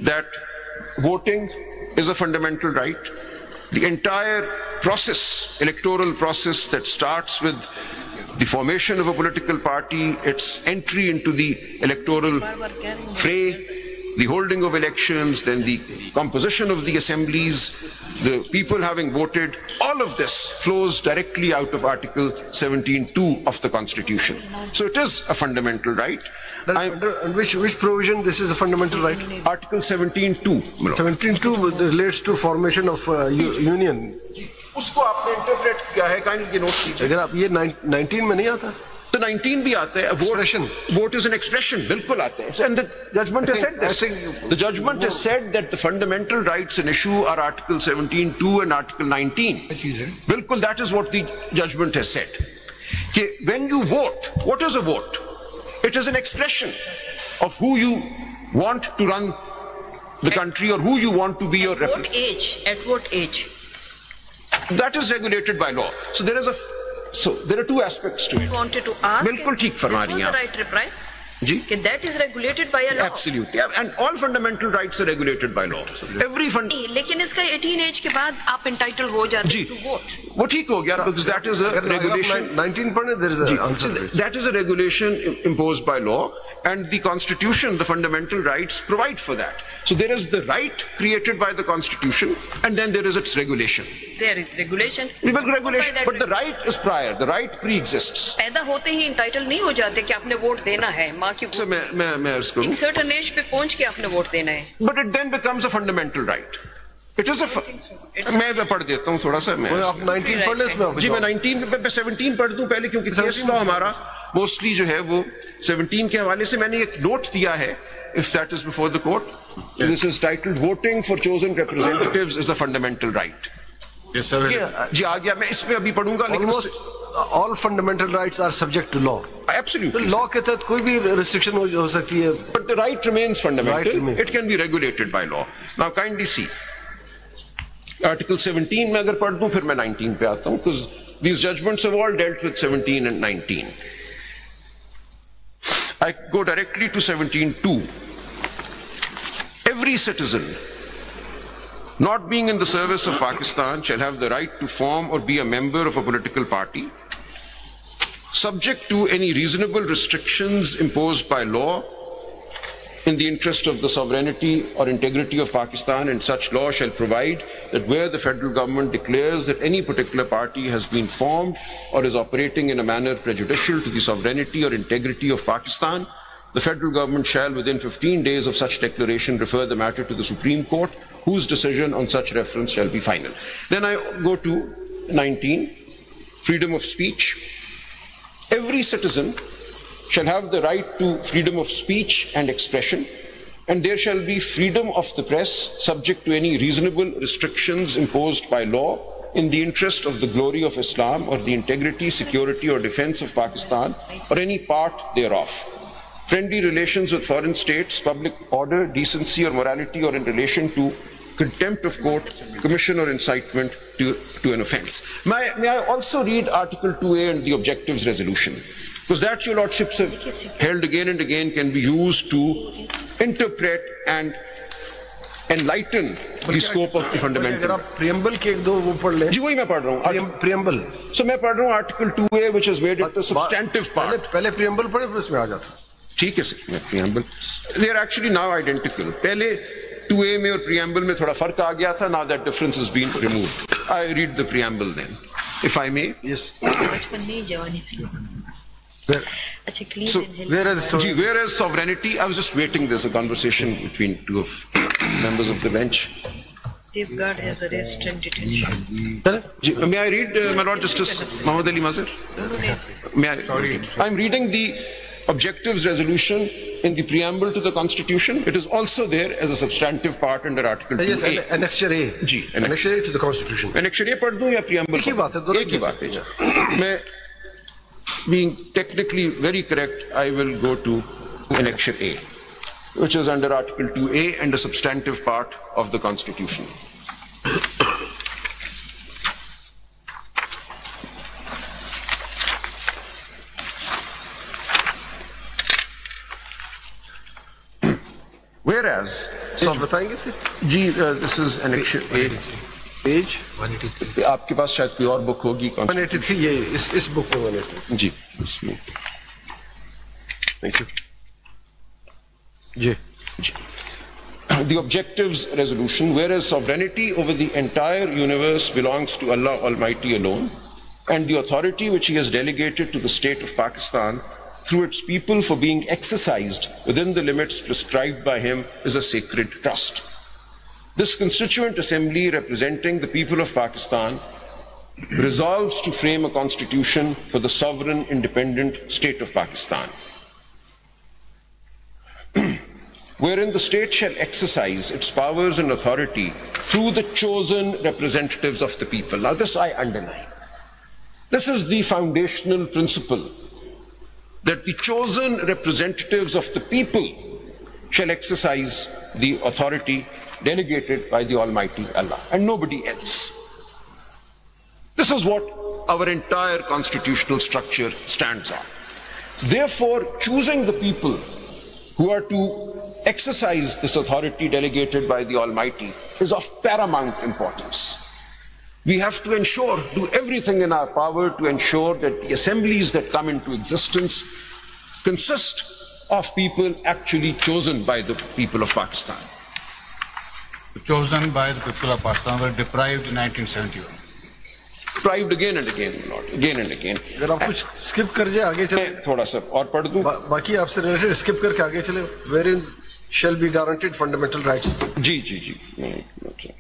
that voting is a fundamental right. The entire process, electoral process that starts with the formation of a political party, its entry into the electoral fray, the holding of elections, then the composition of the assemblies, the people having voted, all of this flows directly out of Article 17(2) of the Constitution. So it is a fundamental right. And which provision this is a fundamental right? Article 17(2). 17(2) relates to formation of union. उसको आपने interpret किया है, kindly note कीजिए। अगर आप ये 19 में नहीं आता तो 19 भी आता है। Vote is an expression, बिल्कुल आता है। And the judgment has said this. The judgment has said that the fundamental rights in issue are Article 17(2) and Article 19. बिल्कुल, that is what the judgment has said. कि when you vote, what is a vote? It is an expression of who you want to run the country or who you want to be your representative. At what age? That is regulated by law. So there are two aspects to it. I wanted to ask. बिल्कुल ठीक फरमा रही हैं आप। Right reply. Ji? That is regulated by a law. Absolutely. And all fundamental rights are regulated by law. Every लेकिन इसका 18 as के बाद आप entitled हो जाते हैं to vote. वो ठीक हो गया, because that is a regulation. 19 पढ़ने there is an answer. That is a regulation imposed by law, and the Constitution, the fundamental rights, provide for that. So there is the right created by the Constitution, and then there is its regulation. There is regulation. Regulation, but the right is prior. The right pre-exists. पैदा होते ही entitled नहीं हो जाते कि आपने vote देना है, माँ की So मैं इसको एक certain age पे पहुँच के आपने वोट देना है. But it then becomes a fundamental right. It is a मैं पढ़ देता हूँ थोड़ा सा। आप 19 पढ़ ले इसमें? जी मैं 17 पढ़ दूँ पहले, क्योंकि केस लॉ हमारा मोस्टली जो है वो 17 के हवाले से मैंने एक नोट दिया है, if that is before the court. This is titled "Voting for chosen representatives is a fundamental right." Yes, sir. जी आ गया, मैं इसमें अभी पढ़ूंगा, लेकिन all fundamental rights are subject to law. Absolutely. Law के तहत कोई भी restriction हो सकती है. But the right remains fundamental. Right remains. It can be regulated by law. Now kindly see. Article 17 में अगर पढ़ दूं फिर मैं 19 पे आता हूं, because these judgments have all dealt with 17 and 19. I go directly to 17(2). Every citizen not being in the service of Pakistan shall have the right to form or be a member of a political party, subject to any reasonable restrictions imposed by law in the interest of the sovereignty or integrity of Pakistan, and such law shall provide that where the federal government declares that any particular party has been formed or is operating in a manner prejudicial to the sovereignty or integrity of Pakistan, the federal government shall within 15 days of such declaration refer the matter to the Supreme Court, whose decision on such reference shall be final. Then I go to 19, freedom of speech. Every citizen shall have the right to freedom of speech and expression, and there shall be freedom of the press subject to any reasonable restrictions imposed by law in the interest of the glory of Islam or the integrity, security or defense of Pakistan or any part thereof. Friendly relations with foreign states, public order, decency or morality, or in relation to contempt of court, commission or incitement to an offence. May I also read Article 2A and the Objectives Resolution? Because that, your lordships have held again and again, can be used to interpret and enlighten the scope of the fundamental. Preamble के एक दो वो पढ़ ले. जी वही मैं पढ़ रहा हूँ. Preamble. So मैं पढ़ रहा हूँ Article 2A, which has made it the substantive part. पहले preamble पढ़े फिर इसमें आ जाता. ठीक है sir, preamble. They are actually now identical. पहले 2A में और preamble में थोड़ा फर्क आ गया था. Now that difference has been removed. I read the preamble then, if I may. Yes. So, whereas sovereignty, I was just waiting. There's a conversation between two of members of the bench. Safeguard has arrest and detention. May I read, my Lord Justice Mohammad Ali Mazhar? May I? I'm reading the Objectives Resolution in the preamble to the Constitution. It is also there as a substantive part under Article 2A. Yes, Annexure A. Ji, Annexure A to the Constitution. Annexure A पढ़ दूँ या preamble? एक ही बात है, दोनों एक ही बात है. मैं, being technically very correct, I will go to Annexure A, which is under Article 2A and a substantive part of the Constitution. Whereas सब बताएंगे सर? जी, this is annexure A. Page 183. आपके पास शायद कोई और बुक होगी. 183, ये इस बुक में 183. जी, इसमें. Thank you. Ji. The objectives resolution, whereas sovereignty over the entire universe belongs to Allah Almighty alone, and the authority which He has delegated to the state of Pakistan through its people for being exercised within the limits prescribed by Him is a sacred trust. This constituent assembly representing the people of Pakistan resolves to frame a constitution for the sovereign independent state of Pakistan, wherein the state shall exercise its powers and authority through the chosen representatives of the people. Now this I underline. This is the foundational principle, that the chosen representatives of the people shall exercise the authority delegated by the Almighty Allah and nobody else. This is what our entire constitutional structure stands on. Therefore, choosing the people who are to exercise this authority delegated by the Almighty is of paramount importance. We have to ensure, do everything in our power to ensure that the assemblies that come into existence consist of people actually chosen by the people of Pakistan. Chosen by the people of Pakistan were deprived in 1971. Deprived again and again, Lord, again and again. अगर आप कुछ skip कर जाए आगे चले, थोड़ा सा और पढ़ दूं. बाकी आपसे related skip करके आगे चले, wherein shall be guaranteed fundamental rights. Ji. Okay.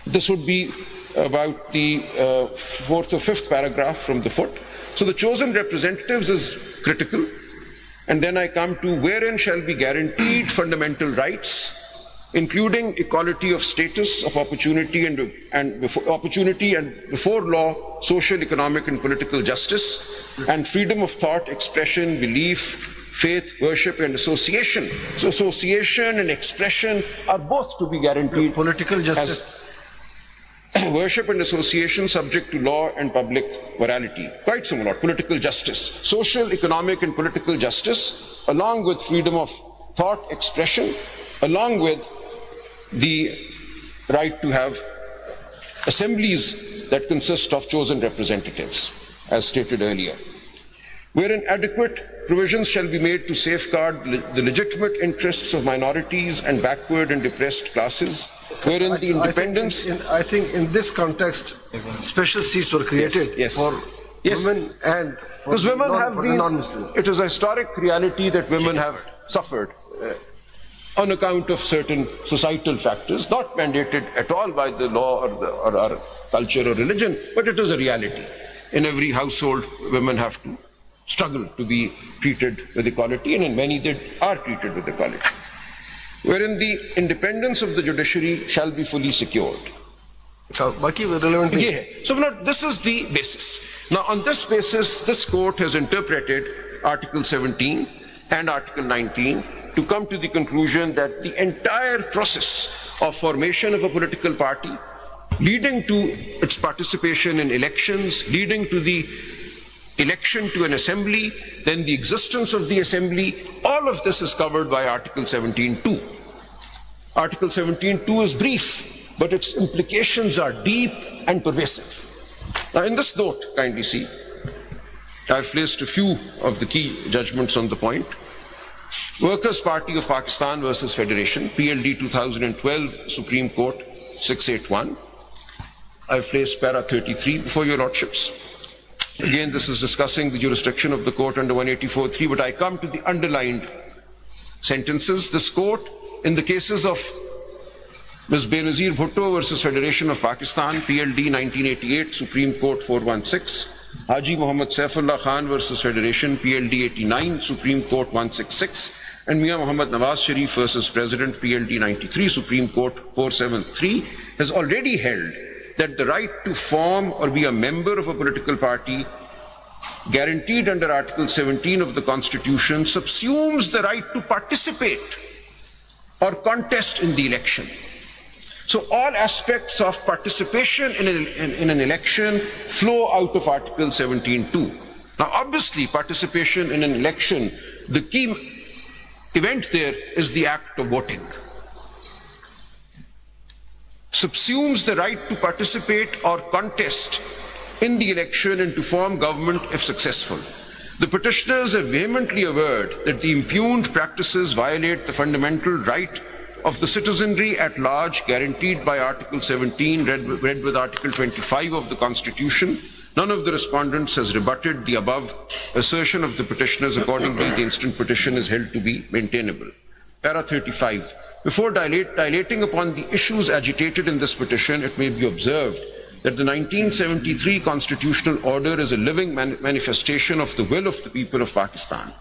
This would be about the fourth or fifth paragraph from the foot. So the chosen representatives is critical. And then I come to wherein shall be guaranteed fundamental rights, including equality of status, of opportunity and before law, social, economic and political justice, and freedom of thought, expression, belief, faith, worship and association. So association and expression are both to be guaranteed. Political justice. Worship and association subject to law and public morality. Quite similar. Political justice. Social, economic and political justice, along with freedom of thought, expression, along with the right to have assemblies that consist of chosen representatives, as stated earlier. Wherein adequate provisions shall be made to safeguard the legitimate interests of minorities and backward and depressed classes, wherein the independence... I think in this context, special seats were created for women and for the non-Muslims. It is a historic reality that women have suffered on account of certain societal factors, not mandated at all by the law or our culture or religion, but it is a reality. In every household, women have to struggle to be treated with equality, and in many they are treated with equality. Wherein the independence of the judiciary shall be fully secured. So now this is the basis. Now on this basis, this court has interpreted Article 17 and Article 19 to come to the conclusion that the entire process of formation of a political party, leading to its participation in elections, leading to the election to an assembly, then the existence of the assembly, all of this is covered by Article 17.2. Article 17.2 is brief, but its implications are deep and pervasive. Now in this note, kindly see, I've placed a few of the key judgments on the point. Workers' Party of Pakistan versus Federation, PLD 2012, Supreme Court 681. I've placed para 33 before your lordships. Again, this is discussing the jurisdiction of the court under 184.3, but I come to the underlined sentences. This court, in the cases of Ms. Benazir Bhutto versus Federation of Pakistan, PLD 1988, Supreme Court 416, Haji Muhammad Saifullah Khan versus Federation, PLD 89, Supreme Court 166, and Mia Muhammad Nawaz Sharif versus President, PLD 93, Supreme Court 473, has already held that the right to form or be a member of a political party guaranteed under Article 17 of the Constitution subsumes the right to participate or contest in the election. So all aspects of participation in an election flow out of Article 17.2. Now obviously participation in an election, the key event there is the act of voting. subsumes the right to participate or contest in the election and to form government if successful. The petitioners have vehemently averred that the impugned practices violate the fundamental right of the citizenry at large guaranteed by Article 17, read with Article 25 of the Constitution. None of the respondents has rebutted the above assertion of the petitioners. Accordingly, the instant petition is held to be maintainable. Para 35. Before dilating upon the issues agitated in this petition, it may be observed that the 1973 constitutional order is a living manifestation of the will of the people of Pakistan.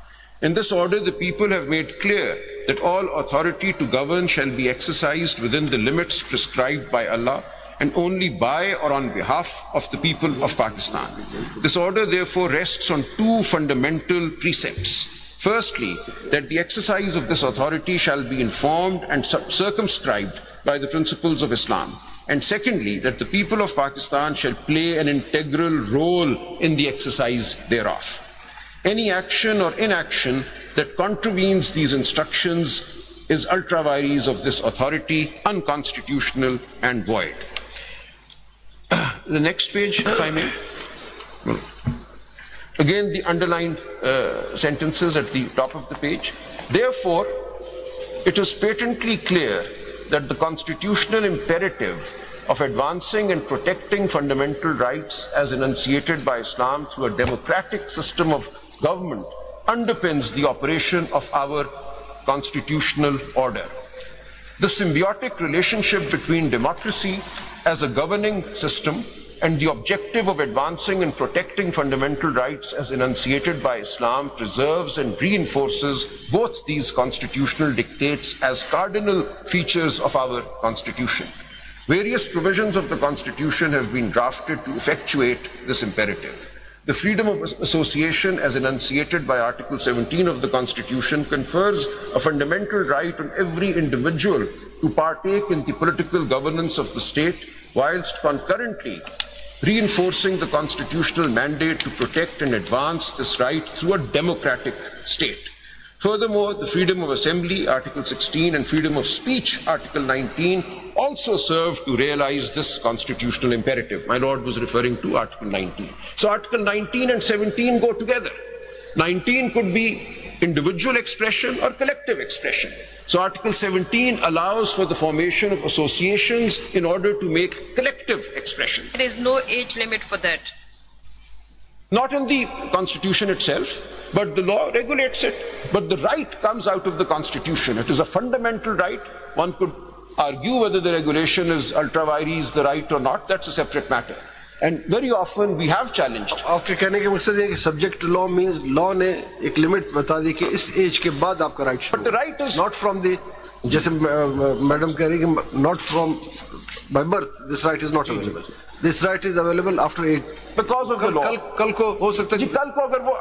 In this order, the people have made clear that all authority to govern shall be exercised within the limits prescribed by Allah and only by or on behalf of the people of Pakistan. This order therefore rests on two fundamental precepts. Firstly, that the exercise of this authority shall be informed and circumscribed by the principles of Islam. And secondly, that the people of Pakistan shall play an integral role in the exercise thereof. Any action or inaction that contravenes these instructions is ultra vires of this authority, unconstitutional and void. The next page, if I may. Again, the underlined sentences at the top of the page. Therefore, it is patently clear that the constitutional imperative of advancing and protecting fundamental rights as enunciated by Islam through a democratic system of government underpins the operation of our constitutional order. The symbiotic relationship between democracy as a governing system and the objective of advancing and protecting fundamental rights as enunciated by Islam preserves and reinforces both these constitutional dictates as cardinal features of our Constitution. Various provisions of the Constitution have been drafted to effectuate this imperative. The freedom of association as enunciated by Article 17 of the Constitution confers a fundamental right on every individual to partake in the political governance of the state, whilst concurrently reinforcing the constitutional mandate to protect and advance this right through a democratic state. Furthermore, the freedom of assembly, Article 16, and freedom of speech, Article 19, also serve to realize this constitutional imperative. My Lord was referring to Article 19. So Article 19 and 17 go together. 19 could be individual expression or collective expression. So Article 17 allows for the formation of associations in order to make collective expression. There is no age limit for that. Not in the Constitution itself, but the law regulates it. But the right comes out of the Constitution. It is a fundamental right. One could argue whether the regulation is ultra vires the right or not. That's a separate matter. And very often we have challenged. आपके कहने के मकसद है कि subject to law means law ने एक limit बता दी कि इस age के बाद आपका right शुरू. But the right is not from the, जैसे मैडम कह रही कि not from by birth. This right is not available. This right is available after 8 because of the law. कल को हो सकता है. कल को अगर वो